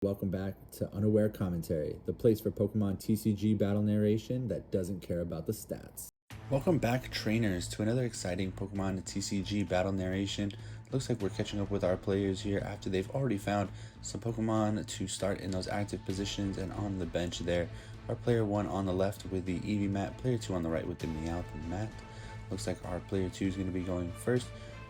Welcome back to Unaware Commentary, the place for Pokemon TCG battle narration that doesn't care about the stats. Welcome back, trainers, to another exciting Pokemon TCG battle narration. Looks like we're catching up with our players here after they've already found some Pokemon to start in those active positions and on the bench there. Our player 1 on the left with the Eevee mat, player 2 on the right with the Meowth mat. Looks like our player 2 is going to be going first,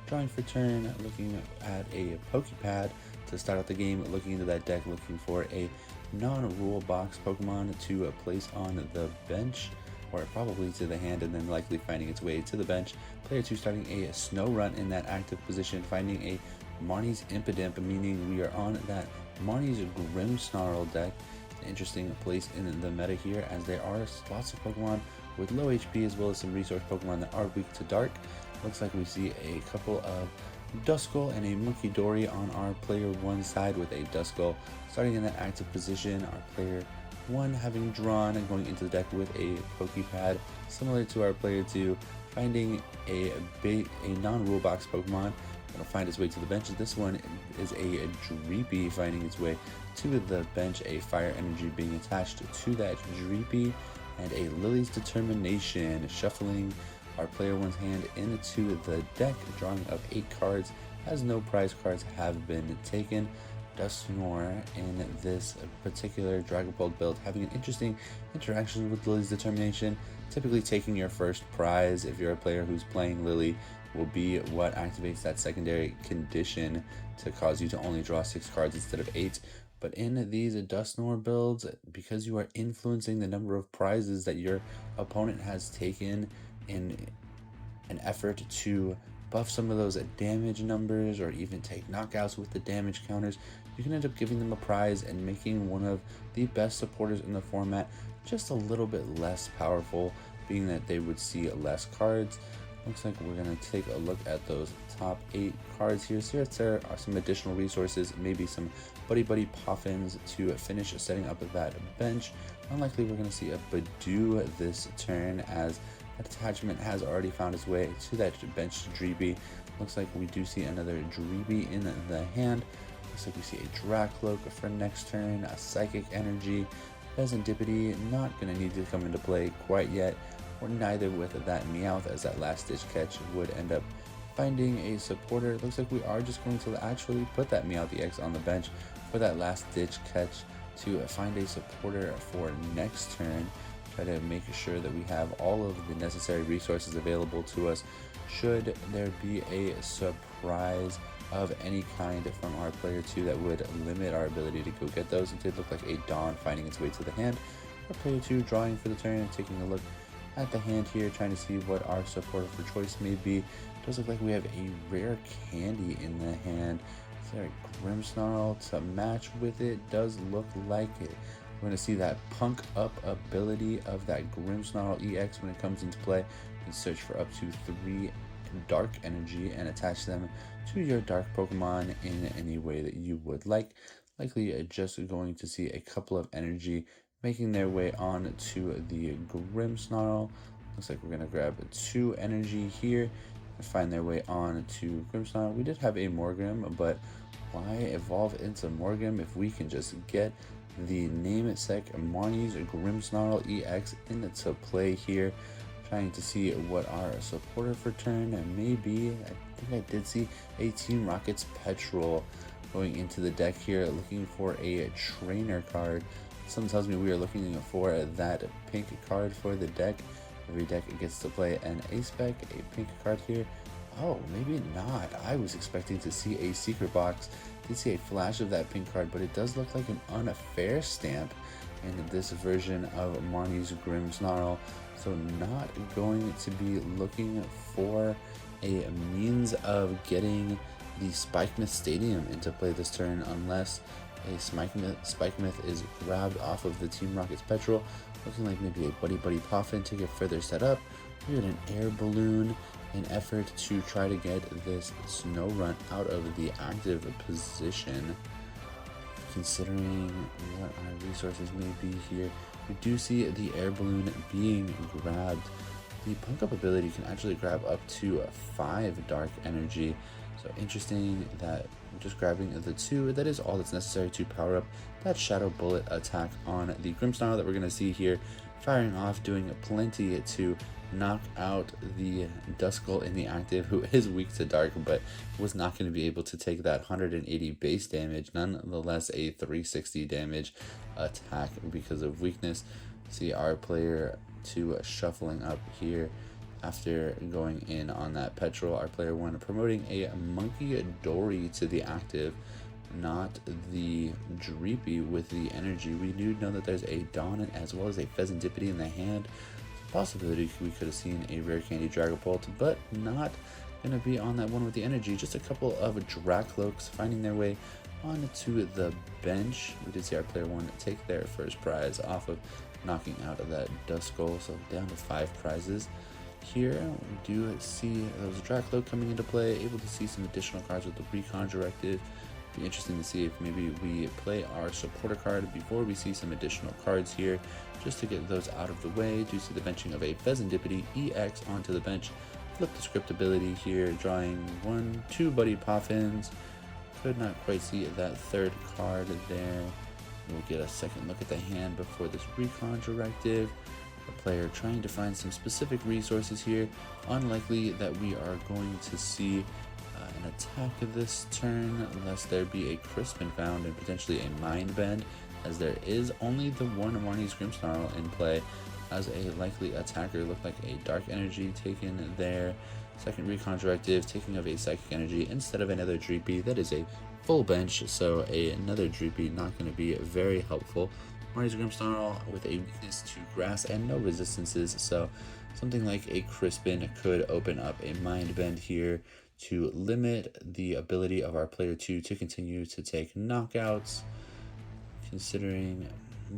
drawing for turn, looking at a Pokepad to start out the game, looking into that deck, looking for a non-rule box Pokemon to place on the bench, or probably to the hand, and then likely finding its way to the bench. Player 2 starting a Snow Run in that active position, finding a Marnie's Impidimp, meaning we are on that Marnie's Grimmsnarl deck. An interesting place in the meta here, as there are lots of Pokemon with low HP as well as some resource Pokemon that are weak to dark. Looks like we see a couple of Duskull and a Munkidori on our player 1 side, with a Duskull starting in that active position. Our player 1 having drawn and going into the deck with a Pokepad, similar to our player 2, finding a non-rule box Pokemon that'll find its way to the bench. This one is a Dreepy finding its way to the bench, a Fire Energy being attached to that Dreepy, and a Lily's Determination shuffling our player 1's hand into the deck, drawing up 8 cards, as no prize cards have been taken. Dusknoir in this particular Dragapult build having an interesting interaction with Lily's Determination. Typically taking your first prize, if you're a player who's playing Lily, will be what activates that secondary condition to cause you to only draw 6 cards instead of 8. But in these Dusknoir builds, because you are influencing the number of prizes that your opponent has taken in an effort to buff some of those damage numbers or even take knockouts with the damage counters, you can end up giving them a prize and making one of the best supporters in the format just a little bit less powerful, being that they would see less cards. Looks like we're going to take a look at those top 8 cards here. So there are some additional resources, maybe some Buddy Poffins to finish setting up that bench. Unlikely we're going to see a Badoo this turn, as attachment has already found its way to that bench Dreepy. Looks like we do see another Dreepy in the hand. Looks like we see a Dracloak for next turn, a Psychic Energy, Pheasantipity, not going to need to come into play quite yet, or neither with that Meowth, as that last ditch catch would end up finding a supporter. Looks like we are just going to actually put that Meowth EX on the bench for that last ditch catch to find a supporter for next turn. Try to make sure that we have all of the necessary resources available to us should there be a surprise of any kind from our player 2 that would limit our ability to go get those. It did look like a Dawn finding its way to the hand. Our player 2 drawing for the turn and taking a look at the hand here, trying to see what our supporter for choice may be. It does look like we have a rare candy in the hand. Is there a Grimmsnarl to match with it? Does look like it. We're going to see that punk up ability of that Grimmsnarl EX when it comes into play. You can search for up to 3 dark energy and attach them to your dark Pokemon in any way that you would like. Likely just going to see a couple of energy making their way on to the Grimmsnarl. Looks like we're going to grab 2 energy here and find their way on to Grimmsnarl. We did have a Morgrim, but why evolve into Morgrim if we can just get the Namesake Marnie's Grimmsnarl EX into play here? Trying to see what our supporter for turn may be. I think I did see a Team Rocket's Petrol going into the deck here, looking for a trainer card. Something tells me we are looking for that pink card for the deck. Every deck gets to play an A-Spec, a pink card here. Oh, maybe not. I was expecting to see a secret box. Did see a flash of that pink card, but it does look like an unfair stamp in this version of Marnie's Grimmsnarl. So not going to be looking for a means of getting the Spikemouth Stadium into play this turn, unless a Spikemouth is grabbed off of the Team Rocket's Petrol. Looking like maybe a Buddy Poffin to get further set up. We had an air balloon in effort to try to get this Snow Run out of the active position. Considering what our resources may be here, we do see the air balloon being grabbed. The punk up ability can actually grab up to 5 dark energy, So interesting that just grabbing the 2, that is all that's necessary to power up that Shadow Bullet attack on the Grimmsnarl that we're going to see here, firing off, doing plenty to knock out the Duskull in the active, who is weak to dark, but was not going to be able to take that 180 base damage, nonetheless a 360 damage attack because of weakness. See our player 2 shuffling up here after going in on that Petrol. Our player 1 promoting a Monkey Dory to the active, not the Dreepy with the energy. We do know that there's a Dawn as well as a Pheasantipity in the hand. Possibility we could have seen a rare candy Dragapult, but not going to be on that one with the energy. Just a couple of Dracloaks finding their way onto the bench. We did see our player 1 take their first prize off of knocking out of that Duskull, so down to 5 prizes. Here we do see those Dracloak coming into play, able to see some additional cards with the Recon Directive. Be interesting to see if maybe we play our supporter card before we see some additional cards here, just to get those out of the way. Do see the benching of a Pheasantipity EX onto the bench. Flip the script ability here, drawing 2 Buddy Poffins. Could not quite see that third card there. We'll get a second look at the hand before this Recon Directive. The player trying to find some specific resources here. Unlikely that we are going to see an attack of this turn unless there be a Crispin found and potentially a Mind Bend, as there is only the one Marnie's Grimmsnarl in play as a likely attacker. Looked like a Dark Energy taken there. Second Recon Directive, taking of a Psychic Energy instead of another Dreepy. That is a full bench, so another Dreepy not going to be very helpful. Marnie's Grimmsnarl with a weakness to grass and no resistances, so something like a Crispin could open up a Mind Bend here to limit the ability of our player 2 to continue to take knockouts. Considering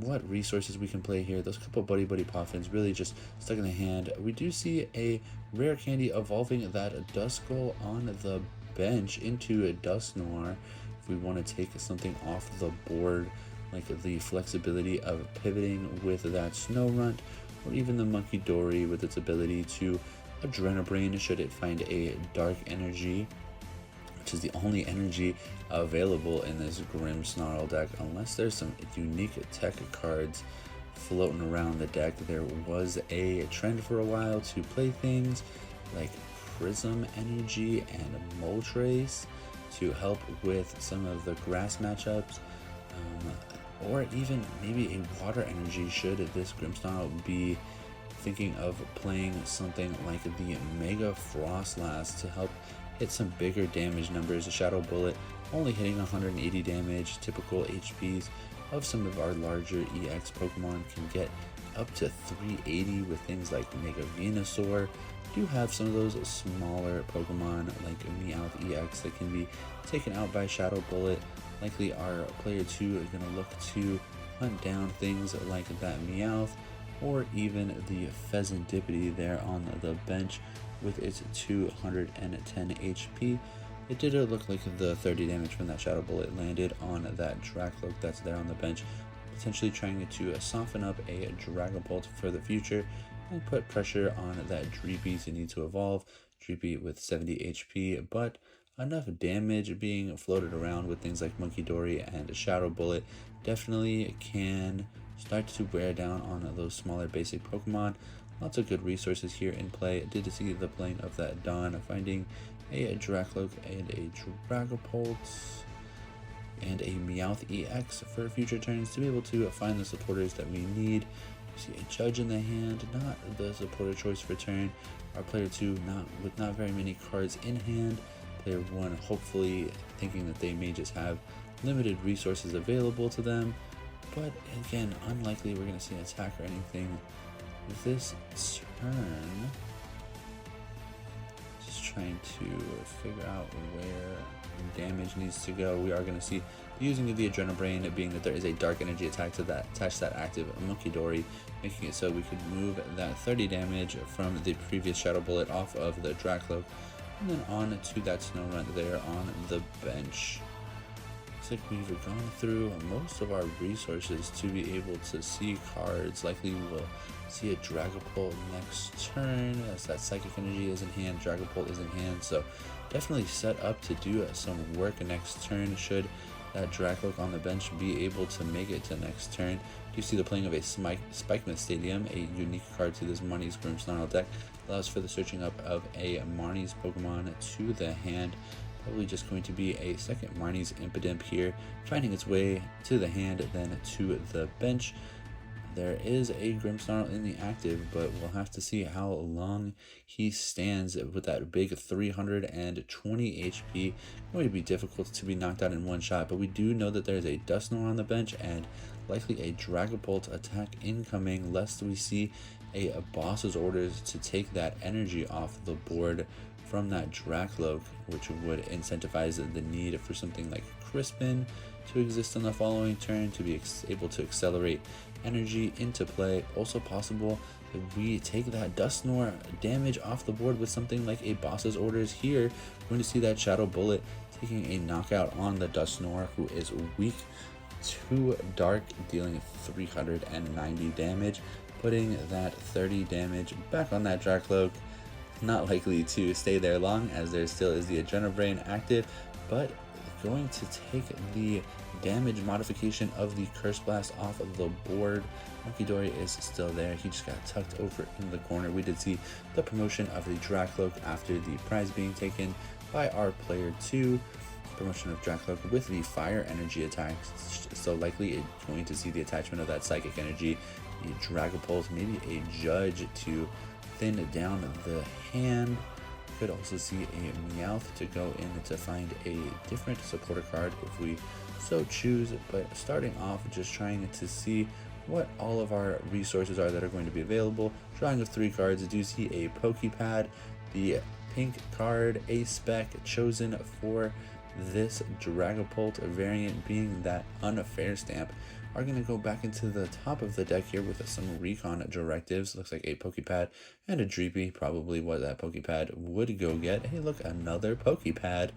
what resources we can play here, those couple Buddy Poffins really just stuck in the hand. We do see a rare candy evolving that Duskull on the bench into a Dusknoir. If we want to take something off the board, like the flexibility of pivoting with that Snorunt, or even the Monkey Dory with its ability to Adrenabrain should it find a Dark Energy, which is the only energy available in this Grimmsnarl deck, unless there's some unique tech cards floating around the deck. There was a trend for a while to play things like Prism Energy and Moltres to help with some of the grass matchups, or even maybe a Water Energy should this Grimmsnarl be thinking of playing something like the Mega Frostlass to help hit some bigger damage numbers. A Shadow Bullet only hitting 180 damage. Typical HPs of some of our larger EX Pokemon can get up to 380 with things like Mega Venusaur. Do have some of those smaller Pokemon like Meowth EX that can be taken out by Shadow Bullet. Likely our player 2 are going to look to hunt down things like that Meowth, or even the Pheasantipity there on the bench with its 210 HP. It did look like the 30 damage from that Shadow Bullet landed on that Dracloak that's there on the bench, potentially trying to soften up a Dragapult for the future and put pressure on that Dreepy to need to evolve. Dreepy with 70 HP, but enough damage being floated around with things like Monkey Dory and Shadow Bullet definitely can start to wear down on those smaller basic Pokemon. Lots of good resources here in play. Did see the playing of that Dawn, finding a Dracloak and a Dragapult and a Meowth EX for future turns to be able to find the supporters that we need. See a Judge in the hand, not the supporter choice for turn. Our player 2 with not very many cards in hand. Player 1 hopefully thinking that they may just have limited resources available to them, but again, unlikely we're going to see an attack or anything this turn. Just trying to figure out where damage needs to go. We are going to see the using of the Adrenabrain, being that there is a Dark Energy attack to that attached to that active Monkey Dory, making it so we could move that 30 damage from the previous Shadow Bullet off of the Dracloak, and then on to that Snorunt there on the bench. like we've gone through most of our resources to be able to see cards. Likely we'll see a Dragapult next turn, as that Psychic Energy is in hand, Dragapult is in hand, so definitely set up to do some work next turn should that Dracloak on the bench be able to make it to next turn. You see the playing of a Spikeman Stadium, a unique card to this Marnie's Grimmsnarl deck, allows for the searching up of a Marnie's Pokemon to the hand. Probably just going to be a second Marnie's Impidimp here, finding its way to the hand, then to the bench. There is a Grimmsnarl in the active, but we'll have to see how long he stands with that big 320 HP. Going to be difficult to be knocked out in one shot, but we do know that there's a Dusknoir on the bench and likely a Dragapult attack incoming, lest we see a boss's orders to take that energy off the board from that Dracloak, which would incentivize the need for something like Crispin to exist on the following turn to be able to accelerate energy into play. Also possible that we take that Dusknoir damage off the board with something like a boss's orders here. We're going to see that Shadow Bullet taking a knockout on the Dusknoir, who is weak to dark, dealing 390 damage, putting that 30 damage back on that Dracloak. Not likely to stay there long, as there still is the Adrenabrain active, but going to take the damage modification of the Curse Blast off of the board. Munkidori is still there. He just got tucked over in the corner. We did see the promotion of the Dracloak after the prize being taken by our player 2. Promotion of Dracloak with the Fire Energy attacks. So likely going to see the attachment of that Psychic Energy, the Dragapult, maybe a Judge to thin down the hand. Could also see a Meowth to go in to find a different supporter card if we so choose, but starting off just trying to see what all of our resources are that are going to be available. Drawing of 3 cards, I do see a Pokepad, the pink card, a spec chosen for this Dragapult variant being that Unfair Stamp. Are going to go back into the top of the deck here with some recon directives. Looks like a Pokepad and a Dreepy, probably what that Pokepad would go get. Hey, look, another Pokepad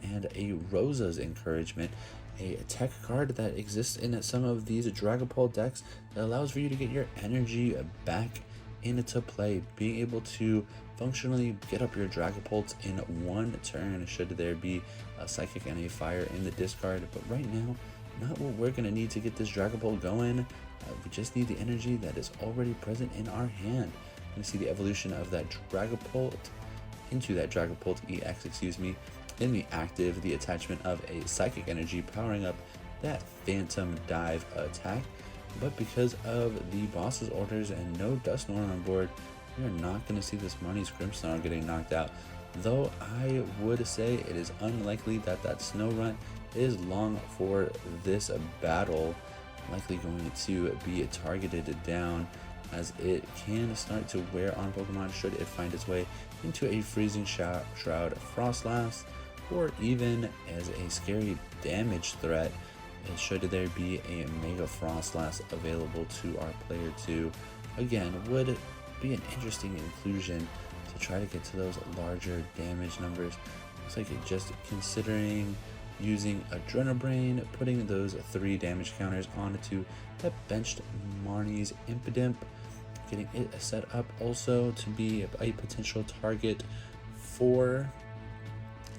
and a Rosa's Encouragement, a tech card that exists in some of these Dragapult decks that allows for you to get your energy back into play, being able to functionally get up your Dragapult in one turn should there be a Psychic and a Fire in the discard. But right now, not what we're going to need to get this Dragapult going. We just need the energy that is already present in our hand. Going to see the evolution of that Dragapult into that Dragapult EX, in the active, the attachment of a Psychic Energy powering up that Phantom Dive attack. But because of the boss's orders and no Dusknoir on board, we are not going to see this Marnie's Grimmsnarl getting knocked out. Though I would say it is unlikely that that Snow Run is long for this battle, likely going to be targeted down, as it can start to wear on Pokemon should it find its way into a Freezing Shroud, Frostlass, or even as a scary damage threat should there be a Mega Frostlass available to our player 2. Again, would be an interesting inclusion to try to get to those larger damage numbers. Looks like it just considering using Adrenabrain, putting those 3 damage counters onto that benched Marnie's Impidimp, getting it set up also to be a potential target for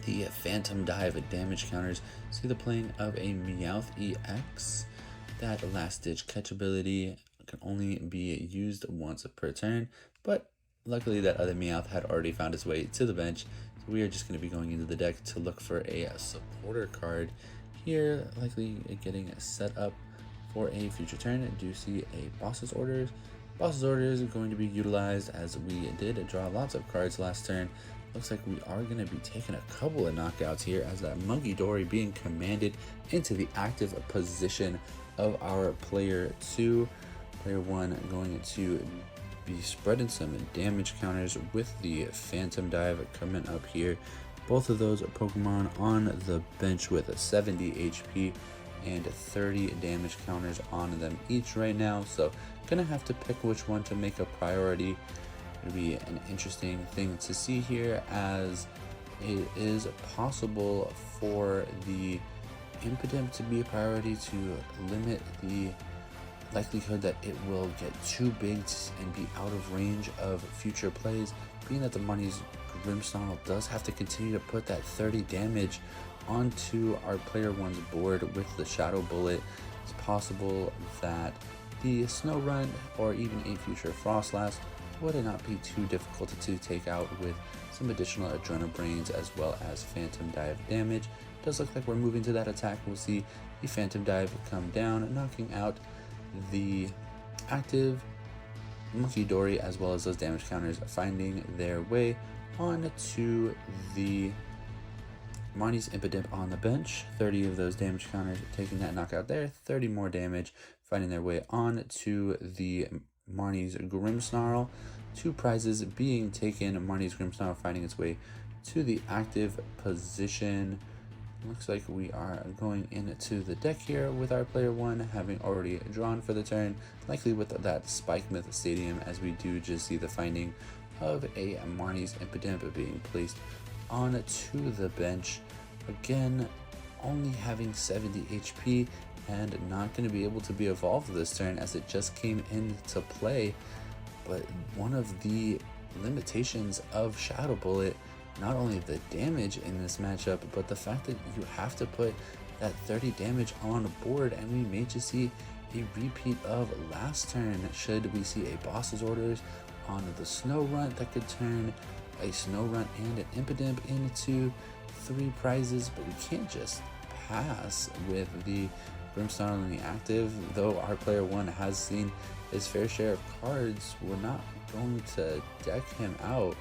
the Phantom Dive damage counters. See the playing of a Meowth EX. That last ditch catch ability can only be used once per turn, but luckily that other Meowth had already found its way to the bench. So we are just going to be going into the deck to look for a supporter card here, likely getting set up for a future turn. I do see a Boss's Orders. Boss's Orders are going to be utilized as we did draw lots of cards last turn. Looks like we are going to be taking a couple of knockouts here, as that Munkidori being commanded into the active position of our player 2. Player 1 going to be spreading some damage counters with the Phantom Dive coming up here. Both of those Pokemon on the bench with a 70 HP and 30 damage counters on them each right now. So gonna have to pick which one to make a priority. It'll be an interesting thing to see here, as it is possible for the Impidimp to be a priority to limit the likelihood that it will get too big and be out of range of future plays, being that the Marnie's Grimmsnarl does have to continue to put that 30 damage onto our player one's board with the Shadow Bullet. It's possible that the Snow Run or even a future Frost Blast would not be too difficult to take out with some additional Adrenabrains as well as Phantom Dive damage. Does look like we're moving to that attack. We'll see the Phantom Dive come down, knocking out the active Monkey Dory as well as those damage counters, finding their way onto the Marnie's Impidimp on the bench. 30 of those damage counters taking that knockout there, 30 more damage, finding their way on to the Marnie's Grimmsnarl. 2 prizes being taken. Marnie's Grimmsnarl finding its way to the active position. Looks like we are going into the deck here with our player one having already drawn for the turn, likely with that Spike Myth Stadium, as we do just see the finding of a Marnie's Impidimp being placed onto the bench. Again, only having 70 HP and not going to be able to be evolved this turn as it just came into play. But one of the limitations of Shadow Bullet, not only the damage in this matchup, but the fact that you have to put that 30 damage on board, and we may just see a repeat of last turn should we see a boss's orders on the Snow Runt that could turn a Snow Runt and an Impidimp into 3 prizes. But we can't just pass with the Grimmsnarl in the active. Though our player one has seen his fair share of cards, we're not going to deck him out.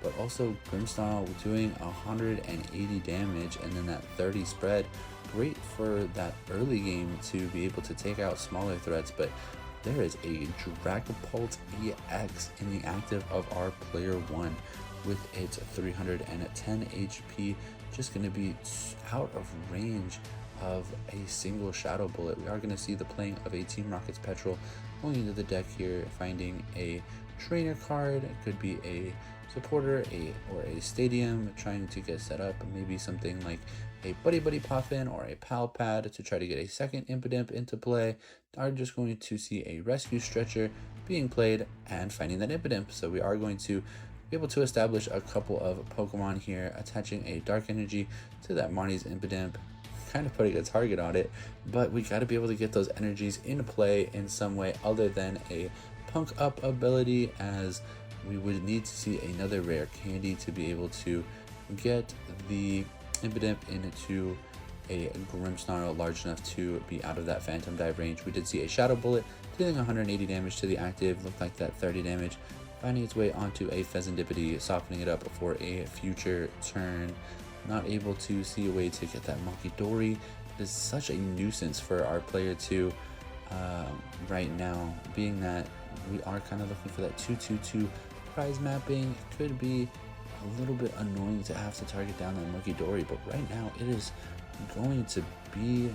But also Grimmsnarl doing 180 damage and then that 30 spread, great for that early game to be able to take out smaller threats. But there is a Dragapult EX in the active of our player one with its 310 HP, just going to be out of range of a single Shadow Bullet. We are going to see the playing of a Team Rocket's Petrol going into the deck here, finding a trainer card. It could be a supporter or a stadium trying to get set up, maybe something like a Buddy Puffin or a Pal Pad to try to get a second Impidimp into play. Are just going to see a Rescue Stretcher being played and finding that Impidimp. So we are going to be able to establish a couple of Pokemon here, attaching a Dark Energy to that Marnie's Impidimp, kind of putting a target on it, but we got to be able to get those energies in play in some way other than a Punk Up ability, as we would need to see another rare candy to be able to get the Impidimp into a Grimmsnarl large enough to be out of that Phantom Dive range. We did see a Shadow Bullet dealing 180 damage to the active, looked like that 30 damage, finding its way onto a Pheasantipity, softening it up for a future turn. Not able to see a way to get that Monkey Dory. It is such a nuisance for our player 2 right now, being that we are kind of looking for that 2-2-2 prize mapping. It could be a little bit annoying to have to target down that Monkey Dory, but right now it is going to be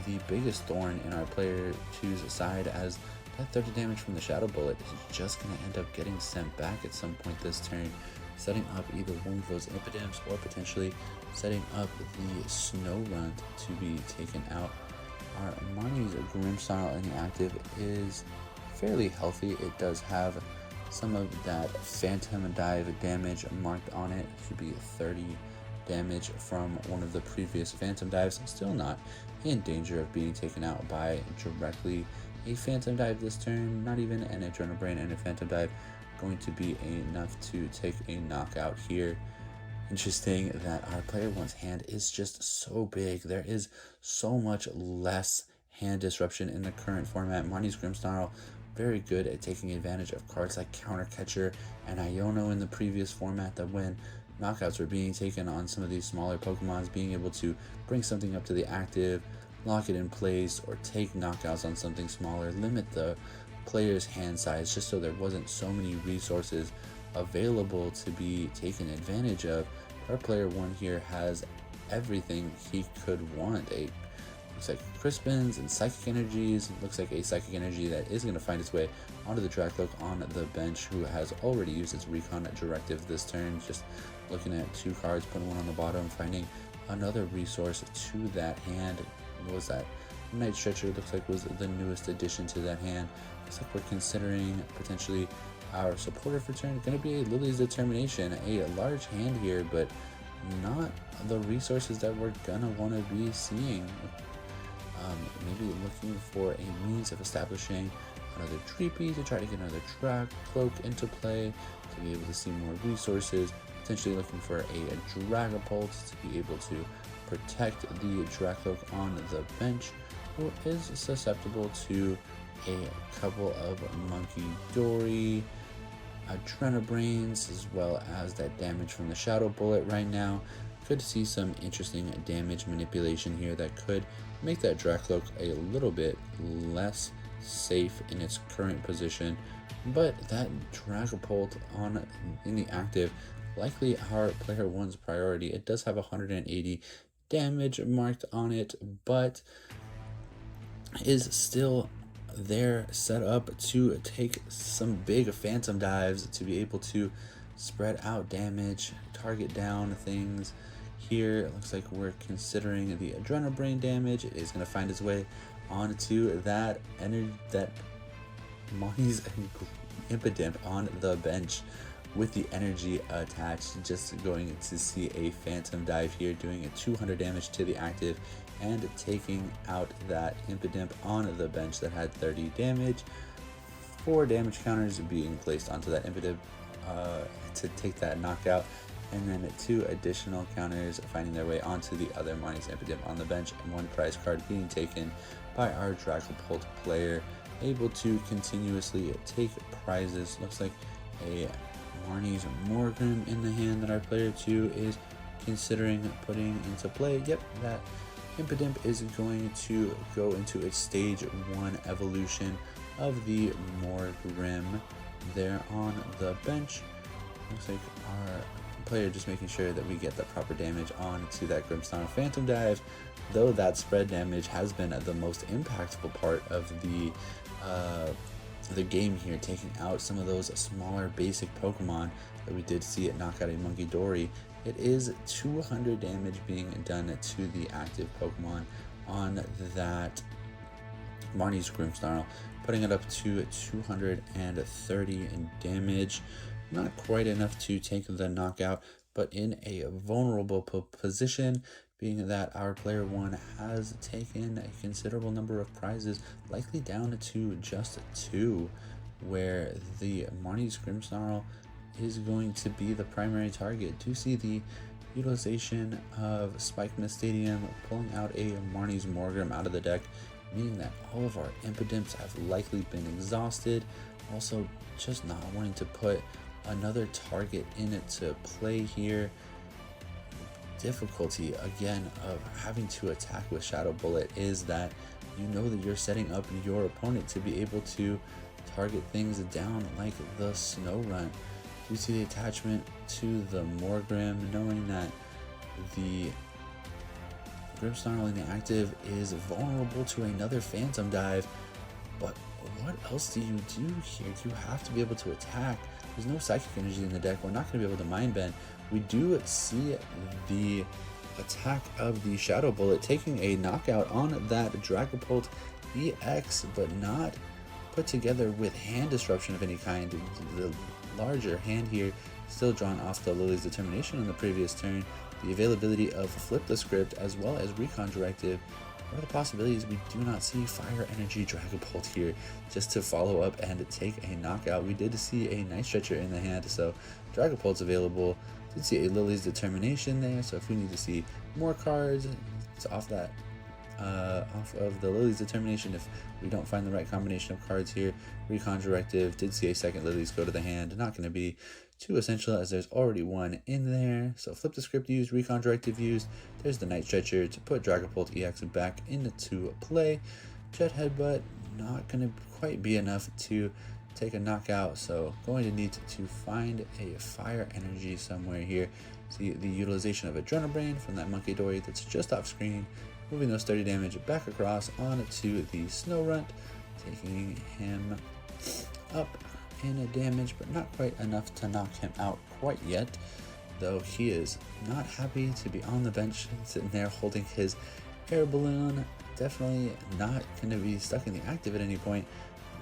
the biggest thorn in our player 2's side, as that 30 damage from the Shadow Bullet is just going to end up getting sent back at some point this turn, setting up either one of those Impidimps or potentially setting up the Snow Runt to be taken out. Our Marnie's Grimmsnarl in the active is fairly healthy. It does have some of that Phantom Dive damage marked on it. It should be 30 damage from one of the previous Phantom Dives. Still not in danger of being taken out by directly a Phantom Dive this turn. Not even an Adrenabrain and a Phantom Dive going to be enough to take a knockout here. Interesting that our player one's hand is just so big. There is so much less hand disruption in the current format. Marnie's Grimmsnarl very good at taking advantage of cards like Counter Catcher and Iono in the previous format, that when knockouts were being taken on some of these smaller Pokemons, being able to bring something up to the active, lock it in place, or take knockouts on something smaller, limit the player's hand size just so there wasn't so many resources available to be taken advantage of. Our player one here has everything he could want. Looks like Crispins and Psychic Energies. Looks like a Psychic Energy that is going to find its way onto the Dracloak on the bench, who has already used its Recon Directive this turn. Just looking at 2 cards, putting one on the bottom, finding another resource to that hand. what was that? Night Stretcher looks like was the newest addition to that hand. Looks like we're considering potentially our supporter for turn. Going to be a Lily's Determination, a large hand here, but not the resources that we're gonna want to be seeing. Maybe looking for a means of establishing another Dreepy to try to get another Dragcloak into play to be able to see more resources. Potentially looking for a Dragapult to be able to protect the Dragcloak on the bench, who is susceptible to a couple of Monkey Dory, Adrenabrains, as well as that damage from the Shadow Bullet right now. Could see some interesting damage manipulation here that could make that Dragcloak a little bit less safe in its current position, but that Dragapult in the active, likely our player one's priority. It does have 180 damage marked on it, but is still there set up to take some big phantom dives to be able to spread out damage, target down things. Here it looks like we're considering the Adrenabrain damage. It is going to find its way onto that Marnie's Impidimp on the bench with the energy attached. Just going to see a phantom dive here, doing a 200 damage to the active and taking out that Impidimp on the bench that had 30 damage. 4 damage counters being placed onto that Impidimp to take that knockout, and then 2 additional counters finding their way onto the other Marnie's Impidimp on the bench, and 1 prize card being taken by our Dragapult player, able to continuously take prizes. Looks like a Marnie's Morgrim in the hand that our player 2 is considering putting into play. Yep, that Impidimp is going to go into its stage 1 evolution of the Morgrim there on the bench. Looks like our player just making sure that we get the proper damage onto that Grimmsnarl Phantom Dive, though that spread damage has been the most impactful part of the game here, taking out some of those smaller basic Pokemon that we did see it knock out a Monkey Dory. It is 200 damage being done to the active Pokemon on that Marnie's Grimmsnarl, putting it up to 230 in damage. Not quite enough to take the knockout, but in a vulnerable position, being that our player 1 has taken a considerable number of prizes, likely down to just 2, where the Marnie's Grimmsnarl is going to be the primary target. To see the utilization of Spike in the Stadium, pulling out a Marnie's Morgrim out of the deck, meaning that all of our Impidimps have likely been exhausted. Also, just not wanting to put another target in it to play here. Difficulty again of having to attack with Shadow Bullet is that you know that you're setting up your opponent to be able to target things down like the Snorunt. You see the attachment to the Morgrim, knowing that the Grimmsnarl in the active is vulnerable to another Phantom Dive, but what else do you do here? You have to be able to attack. There's no Psychic Energy in the deck. We're not going to be able to Mind Bend. We do see the attack of the Shadow Bullet taking a knockout on that Dragapult EX, but not put together with hand disruption of any kind. The larger hand here still drawn off the Lily's Determination on the previous turn. The availability of Flip the Script as well as Recon Directive. What are the possibilities we do not see Fire Energy Dragapult here just to follow up and take a knockout? We did see a Night Stretcher in the hand, so Dragapult's available. Did see a Lily's Determination there, so if we need to see more cards, it's off that off of the Lily's Determination. If we don't find the right combination of cards here, Recon Directive. Did see a second Lily's go to the hand. Not going to be too essential as there's already one in there. So Flip the Script used, Recon Directive used. There's the Night Stretcher to put Dragapult EX back into play. Jet Headbutt, not going to quite be enough to take a knockout, so going to need to find a Fire Energy somewhere here. See the utilization of Adrenabrain from that Monkey Dory that's just off screen, moving those 30 damage back across onto the Snorunt, taking him up in a damage, but not quite enough to knock him out quite yet, though he is not happy to be on the bench, sitting there holding his air balloon. definitely not going to be stuck in the active at any point.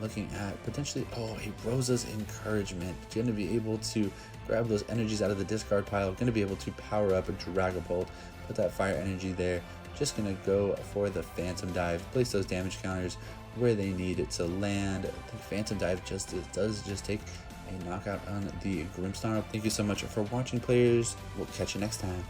Looking at potentially, oh, a Rosa's Encouragement. Going to be able to grab those energies out of the discard pile. Going to be able to power up a Dragapult, put that fire energy there. Just going to go for the Phantom Dive, place those damage counters where they need it to land. I think Phantom Dive does just take a knockout on the Grimmsnarl. Thank you so much for watching, players. We'll catch you next time.